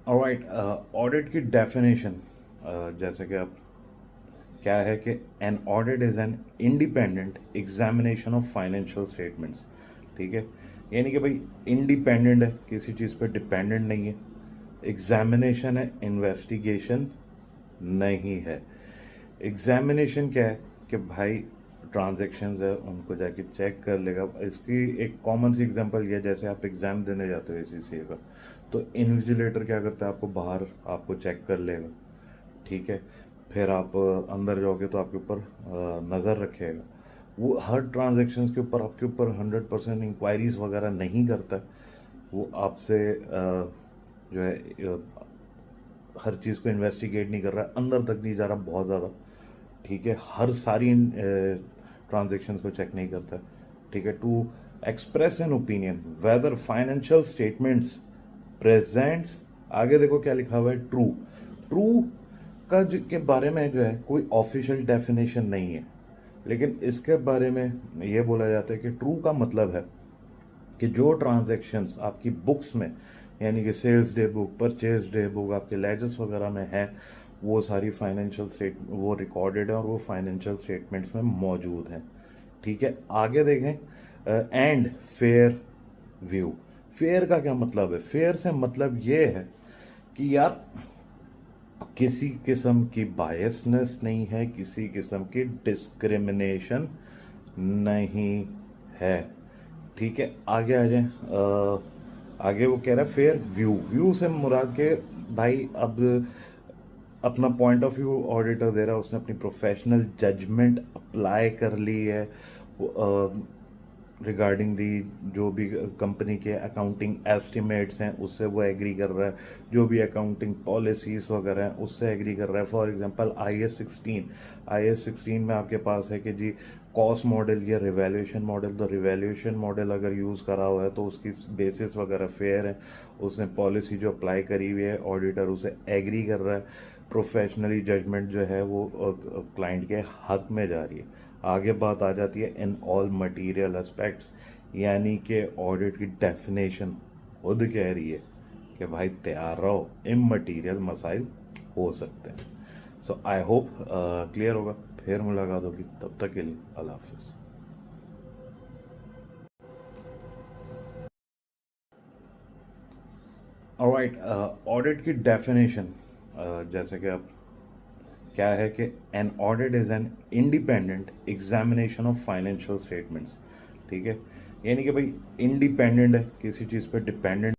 Alright, audit की definition जैसे कि आप क्या है कि an audit is an independent examination of financial statements. ठीक है, यानी कि भाई इंडिपेंडेंट है, किसी चीज़ पे डिपेंडेंट नहीं है। एग्जामिनेशन है, इन्वेस्टिगेशन नहीं है। एग्जामिनेशन क्या है कि भाई ट्रांजैक्शंस है उनको जाके चेक कर लेगा। इसकी एक कॉमन सी एग्जांपल ये है, जैसे आप एग्ज़ाम देने जाते हो एसीसीए का, तो इन्विजिलेटर क्या करता है, आपको बाहर आपको चेक कर लेगा। ठीक है, फिर आप अंदर जाओगे तो आपके ऊपर नज़र रखेगा। वो हर ट्रांजैक्शंस के ऊपर आपके ऊपर 100% इंक्वायरीज वगैरह नहीं करता है। वो आपसे जो है हर चीज़ को इन्वेस्टिगेट नहीं कर रहा है, अंदर तक नहीं जा रहा बहुत ज़्यादा। ठीक है, हर सारी ट्रांजेक्शन्स को चेक नहीं करता। ठीक है, to express an opinion whether financial statements presents, आगे देखो क्या लिखा हुआ है, ट्रू। ट्रू के बारे में जो है कोई ऑफिशियल डेफिनेशन नहीं है, लेकिन इसके बारे में ये बोला जाता है कि ट्रू का मतलब है कि जो ट्रांजैक्शंस आपकी बुक्स में, यानी कि sales day book, purchase day book, आपके लेजर्स वगैरह में है, वो सारी फाइनेंशियल स्टेट वो रिकॉर्डेड है और वो फाइनेंशियल स्टेटमेंट्स में मौजूद हैं। ठीक है, आगे देखें, एंड फेयर व्यू। फेयर का क्या मतलब है? फेयर से मतलब ये है कि यार किसी किस्म की बायसनेस नहीं है, किसी किस्म की डिस्क्रिमिनेशन नहीं है। ठीक है, आगे आ जाए। आगे वो कह रहा है फेयर व्यू। व्यू से मुराद के भाई अब अपना पॉइंट ऑफ व्यू ऑडिटर दे रहा है, उसने अपनी प्रोफेशनल जजमेंट अप्लाई कर ली है रिगार्डिंग दी जो भी कंपनी के अकाउंटिंग एस्टिमेट्स हैं उससे वो एग्री कर रहा है, जो भी अकाउंटिंग पॉलिसीज वगैरह हैं उससे एग्री कर रहा है। फॉर एग्जांपल आई एस 16 में आपके पास है कि जी कॉस्ट मॉडल या रिवैल्यूएशन मॉडल, तो रिवैल्यूएशन मॉडल अगर यूज़ करा हुआ है तो उसकी बेसिस वगैरह फेयर है। उसने पॉलिसी जो अप्लाई करी हुई है, ऑडिटर उसे एग्री कर रहा है, प्रोफेशनली जजमेंट जो है वो क्लाइंट के हक में जा रही है। आगे बात आ जाती है इन ऑल मटेरियल एस्पेक्ट्स, यानी कि ऑडिट की डेफिनेशन खुद कह रही है कि भाई तैयार रहो, इमटेरियल मसाइल हो सकते हैं। सो आई होप क्लियर होगा। फिर मुलाकात होगी, तब तक के लिए अल्लाह हाफिज़। ऑलराइट, ऑडिट की डेफिनेशन जैसे कि आप क्या है कि an audit is an independent examination of financial statements. ठीक है, यानी कि भाई इंडिपेंडेंट है, किसी चीज़ पे डिपेंडेंट